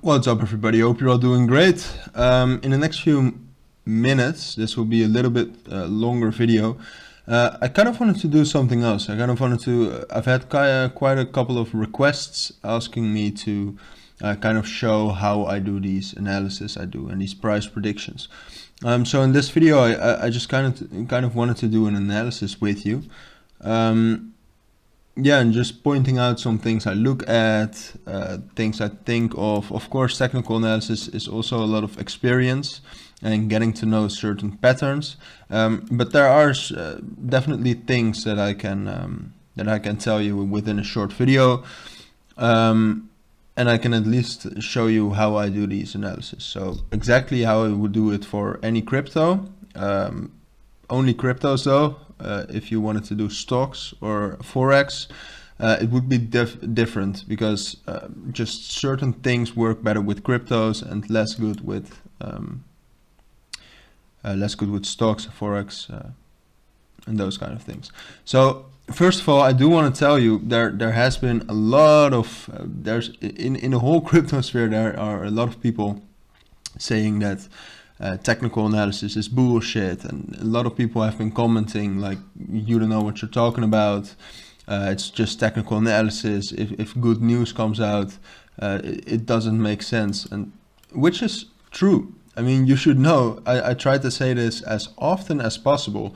What's up, everybody? Hope you're all doing great. In the next few minutes, this will be a little bit longer video. I kind of wanted to do something else. I've had quite a couple of requests asking me to kind of show how I do these analysis and these price predictions. So in this video, I just kind of wanted to do an analysis with you. Yeah, and just pointing out some things I look at, things I think of. Of course, technical analysis is also a lot of experience and getting to know certain patterns. But there are definitely things that I can tell you within a short video, and I can at least show you how I do these analysis. So exactly how I would do it for any crypto, only cryptos though. If you wanted to do stocks or Forex, it would be different because just certain things work better with cryptos and less good with stocks, Forex, and those kind of things. So first of all, I do want to tell you there has been a lot of in the whole crypto sphere there are a lot of people saying that technical analysis is bullshit, and a lot of people have been commenting like, you don't know what you're talking about, it's just technical analysis. If good news comes out, it doesn't make sense, and which is true. I mean, you should know, I try to say this as often as possible.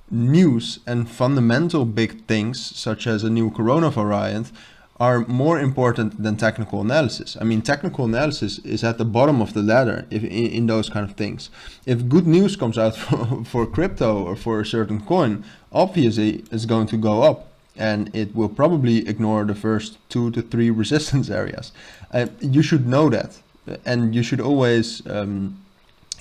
News and fundamental big things such as a new corona variant are more important than technical analysis. I mean, technical analysis is at the bottom of the ladder in those kind of things. If good news comes out for crypto or for a certain coin, obviously it's going to go up, and it will probably ignore the first 2 to 3 resistance areas. You should know that, and you should always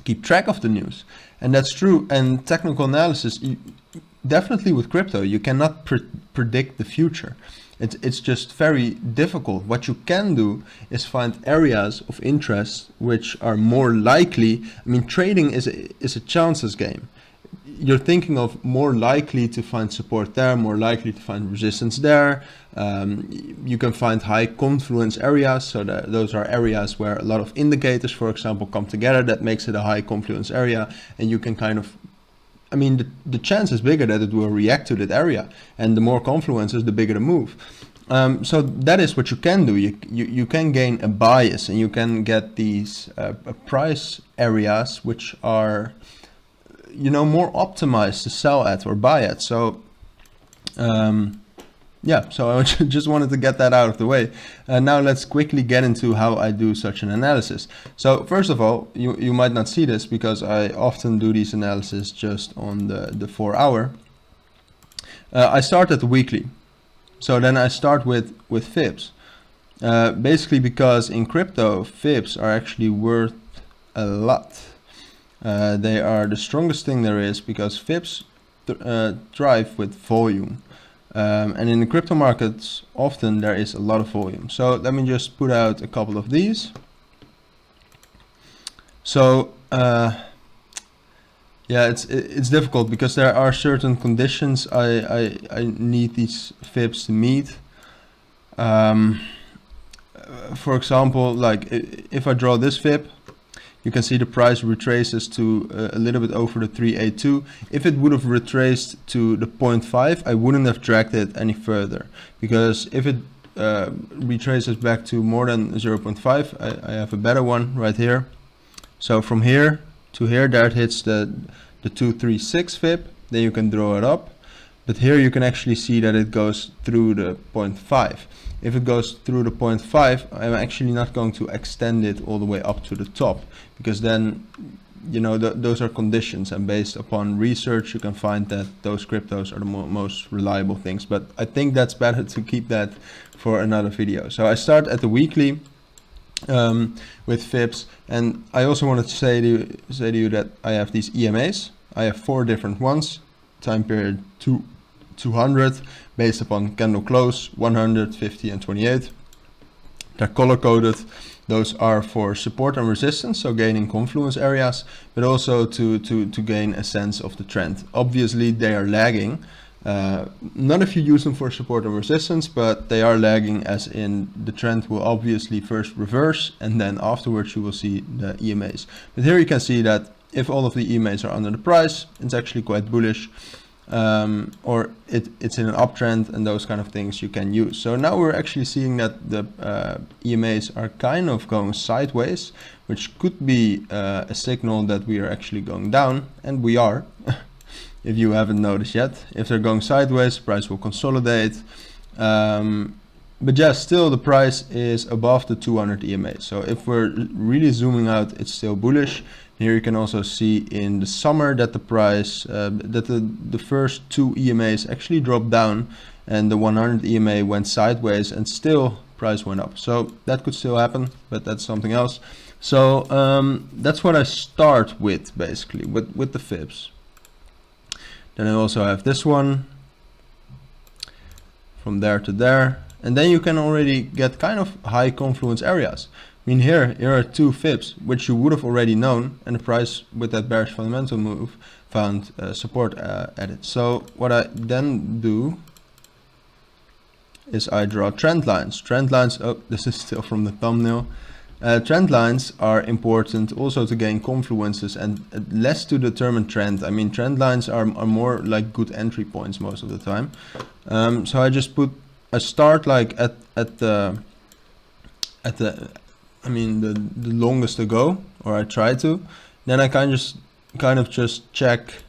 keep track of the news. And that's true. And technical analysis, definitely with crypto, you cannot predict the future. It's just very difficult. What you can do is find areas of interest which are more likely. I mean, trading is a chances game. You're thinking of more likely to find support there, more likely to find resistance there. You can find high confluence areas, so that those are areas where a lot of indicators, for example, come together. That makes it a high confluence area, and you can kind of, I mean, the chance is bigger that it will react to that area, and the more confluences, the bigger the move. So that is what you can do. You can gain a bias, and you can get these price areas which are, you know, more optimized to sell at or buy at. So yeah, so I just wanted to get that out of the way. Now let's quickly get into how I do such an analysis. So first of all, you might not see this because I often do these analysis just on the 4 hour. I start at the weekly. So then I start with fibs. Basically because in crypto, fibs are actually worth a lot. They are the strongest thing there is because fibs drive with volume. And in the crypto markets, often there is a lot of volume. So let me just put out a couple of these. So yeah, it's difficult because there are certain conditions I need these fibs to meet. For example, like if I draw this fib, you can see the price retraces to a little bit over the 382. If it would have retraced to the 0.5, I wouldn't have dragged it any further, because if it retraces back to more than 0.5, I have a better one right here. So from here to here, there it hits the 236 fib, then you can draw it up. But here you can actually see that it goes through the 0.5. If it goes through the 0.5, I'm actually not going to extend it all the way up to the top, because then, you know, those are conditions, and based upon research you can find that those cryptos are the most reliable things. But I think that's better to keep that for another video. So I start at the weekly with fibs, and I also wanted to say to you that I have these EMAs. I have 4 different ones. Time period 200, based upon candle close, 100, 50, and 28. They're color coded. Those are for support and resistance, so gaining confluence areas, but also to gain a sense of the trend. Obviously they are lagging, Not if you use them for support and resistance, but they are lagging, as in the trend will obviously first reverse and then afterwards you will see the EMAs. But here you can see that if all of the EMAs are under the price, it's actually quite bullish, or it's in an uptrend, and those kind of things you can use. So now we're actually seeing that the EMAs are kind of going sideways, which could be a signal that we are actually going down, and we are. If you haven't noticed yet, if they're going sideways, price will consolidate. But yeah, still the price is above the 200 EMA. So if we're really zooming out, it's still bullish. Here you can also see in the summer that the price, that the first two EMAs actually dropped down, and the 100 EMA went sideways, and still price went up. So that could still happen, but that's something else. So that's what I start with, basically, with the fibs. Then I also have this one from there to there, and then you can already get kind of high confluence areas. I mean, here are two fibs which you would have already known, and the price with that bearish fundamental move found support at it. So what I then do is I draw trend lines. Trend lines, oh, this is still from the thumbnail. Trend lines are important also to gain confluences and less to determine trend. I mean, trend lines are more like good entry points most of the time. So I just put a start like at the I mean the longest ago, or I try to. Then I kind of just check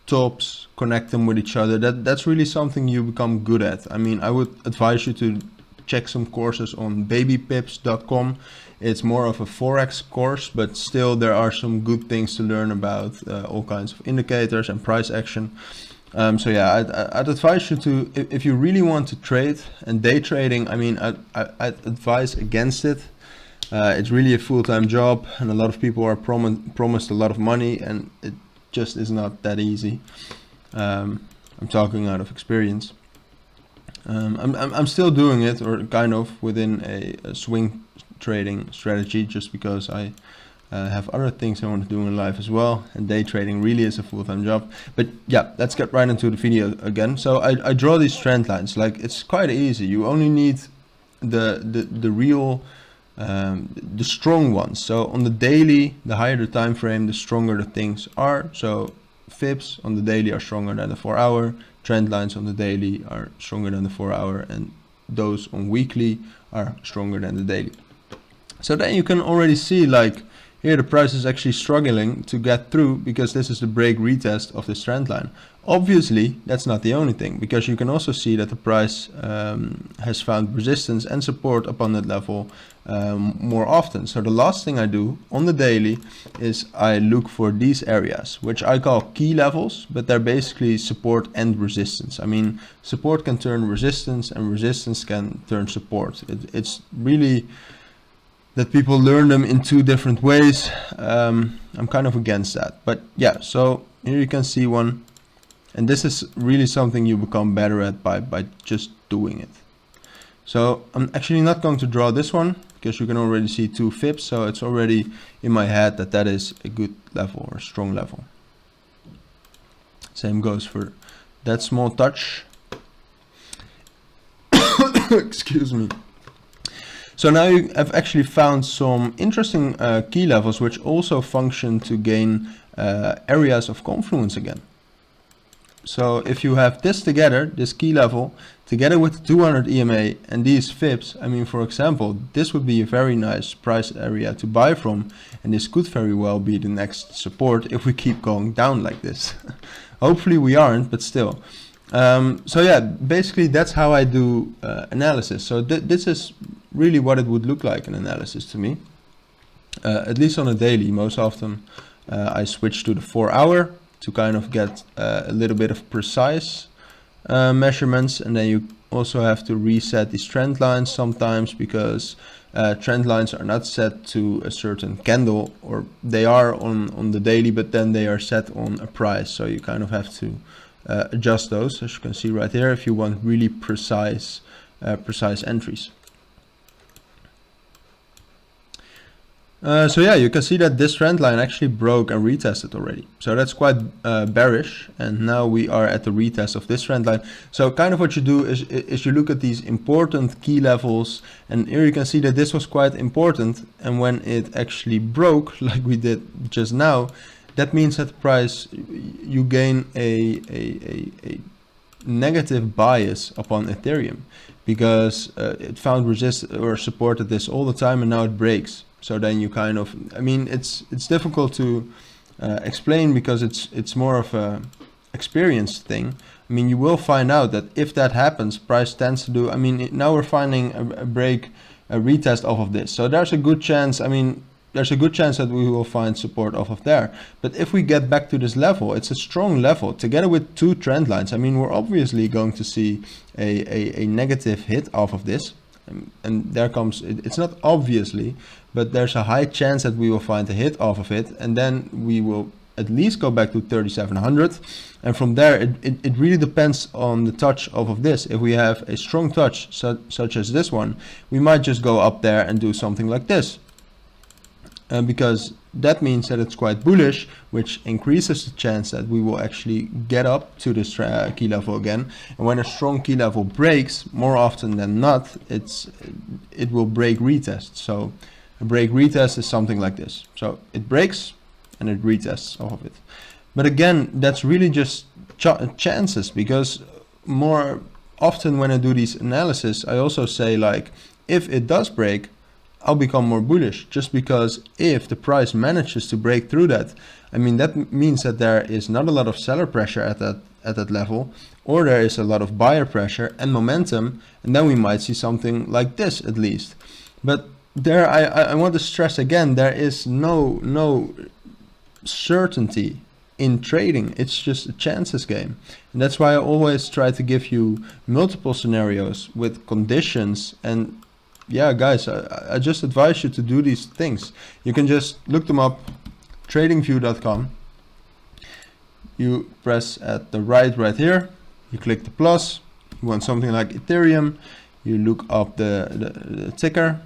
tops, connect them with each other. That's really something you become good at. I mean, I would advise you to check some courses on babypips.com. It's more of a Forex course, but still there are some good things to learn about all kinds of indicators and price action. So yeah, I'd advise you to, if you really want to trade, and day trading, I mean, I'd advise against it. It's really a full-time job, and a lot of people are promised a lot of money, and it just is not that easy. I'm talking out of experience. I'm still doing it, or kind of within a swing trading strategy, just because I have other things I want to do in life as well, and day trading really is a full-time job. But yeah, let's get right into the video again. So I draw these trend lines. Like, it's quite easy. You only need the real the strong ones. So on the daily, the higher the time frame, the stronger the things are. So fibs on the daily are stronger than the 4-hour. Trend lines on the daily are stronger than the 4-hour, and those on weekly are stronger than the daily. So then you can already see, like, here the price is actually struggling to get through, because this is the break retest of this trend line. Obviously, that's not the only thing, because you can also see that the price has found resistance and support upon that level more often. So the last thing I do on the daily is I look for these areas, which I call key levels, but they're basically support and resistance. I mean, support can turn resistance, and resistance can turn support. It's really that people learn them in two different ways. I'm kind of against that, but yeah. So here you can see one, and this is really something you become better at by just doing it. So I'm actually not going to draw this one, because you can already see two fibs, so it's already in my head that that is a good level, or a strong level. Same goes for that small touch. Excuse me. So now you have actually found some interesting key levels, which also function to gain areas of confluence again. So if you have this together, this key level, together with the 200 EMA and these fibs, I mean, for example, this would be a very nice price area to buy from, and this could very well be the next support if we keep going down like this. Hopefully we aren't, but still. So yeah, basically that's how I do analysis. So this is really what it would look like in analysis to me, at least on a daily. Most often I switch to the 4-hour to kind of get a little bit of precise measurements, and then you also have to reset these trend lines sometimes, because trend lines are not set to a certain candle, or they are on the daily, but then they are set on a price, so you kind of have to adjust those, as you can see right here, if you want really precise entries. So yeah, you can see that this trend line actually broke and retested already. So that's quite bearish, and now we are at the retest of this trend line. So kind of what you do is you look at these important key levels, and here you can see that this was quite important, and when it actually broke, like we did just now, that means that the price, you gain a negative bias upon Ethereum, because it found resist or supported this all the time, and now it breaks. So then you kind of, I mean, it's difficult to explain, because it's more of a experience thing. I mean, you will find out that if that happens, price tends to do, I mean, now we're finding a break, a retest off of this. So there's a good chance, I mean, there's a good chance that we will find support off of there. But if we get back to this level, it's a strong level together with two trend lines. I mean, we're obviously going to see a negative hit off of this. And there comes, it's not obviously, but there's a high chance that we will find a hit off of it, and then we will at least go back to 3700, and from there it really depends on the touch off of this. If we have a strong touch such as this one, we might just go up there and do something like this, because that means that it's quite bullish, which increases the chance that we will actually get up to this key level again. And when a strong key level breaks, more often than not, it will break retest. So a break retest is something like this. So it breaks and it retests off of it. But again, that's really just chances, because more often when I do these analysis, I also say, like, if it does break, I'll become more bullish, just because if the price manages to break through that, I mean, that means that there is not a lot of seller pressure at that level, or there is a lot of buyer pressure and momentum, and then we might see something like this at least. But there, I want to stress again, there is no certainty in trading. It's just a chances game, and that's why I always try to give you multiple scenarios with conditions. And yeah, guys, I just advise you to do these things. You can just look them up, tradingview.com. You press at the right here, you click the plus, you want something like Ethereum, you look up the ticker,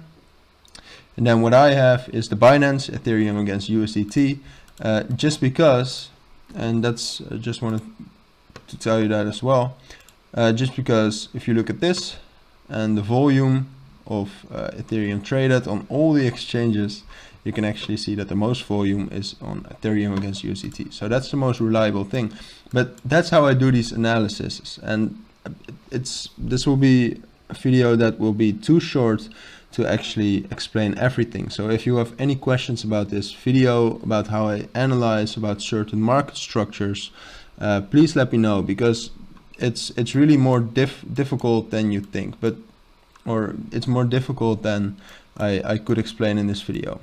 and then what I have is the Binance, Ethereum against USDT, just because, and that's, I just wanted to tell you that as well, just because if you look at this and the volume of Ethereum traded on all the exchanges, you can actually see that the most volume is on Ethereum against USDT. So that's the most reliable thing. But that's how I do these analyses, and this will be a video that will be too short to actually explain everything. So if you have any questions about this video, about how I analyze, about certain market structures, please let me know, because it's really more difficult than you think, or it's more difficult than I could explain in this video.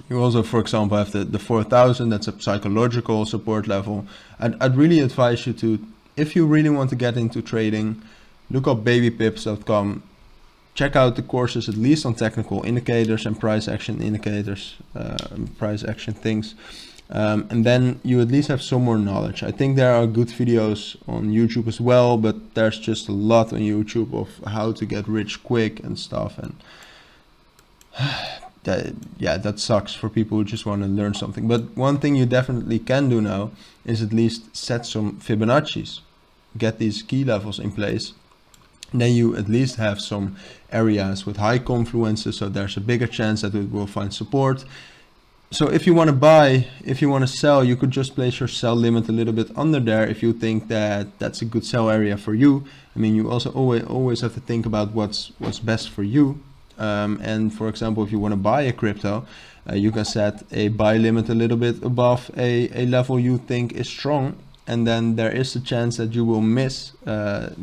You also, for example, have the 4000, that's a psychological support level. I'd really advise you to, if you really want to get into trading, look up babypips.com, check out the courses, at least on technical indicators and price action indicators, price action things. And then you at least have some more knowledge. I think there are good videos on YouTube as well, but there's just a lot on YouTube of how to get rich quick and stuff. And that sucks for people who just want to learn something. But one thing you definitely can do now is at least set some Fibonacci's, get these key levels in place. Then you at least have some areas with high confluences, so there's a bigger chance that it will find support. So if you want to buy, if you want to sell, you could just place your sell limit a little bit under there if you think that that's a good sell area for you. I mean, you also always have to think about what's best for you. And for example, if you want to buy a crypto, you can set a buy limit a little bit above a level you think is strong, and then there is a chance that you will miss the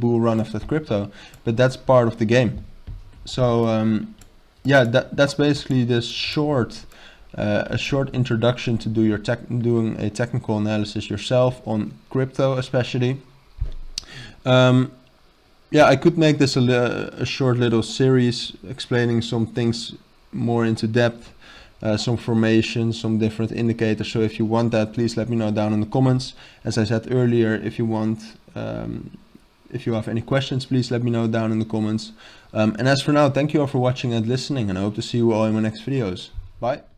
bull run of that crypto, but that's part of the game. So yeah, that's basically this short a short introduction to doing a technical analysis yourself on crypto, especially. Yeah, I could make this a short little series explaining some things more into depth, some formations, some different indicators. So if you want that, please let me know down in the comments. As I said earlier, if you want If you have any questions, please let me know down in the comments. And as for now, thank you all for watching and listening, and I hope to see you all in my next videos. Bye.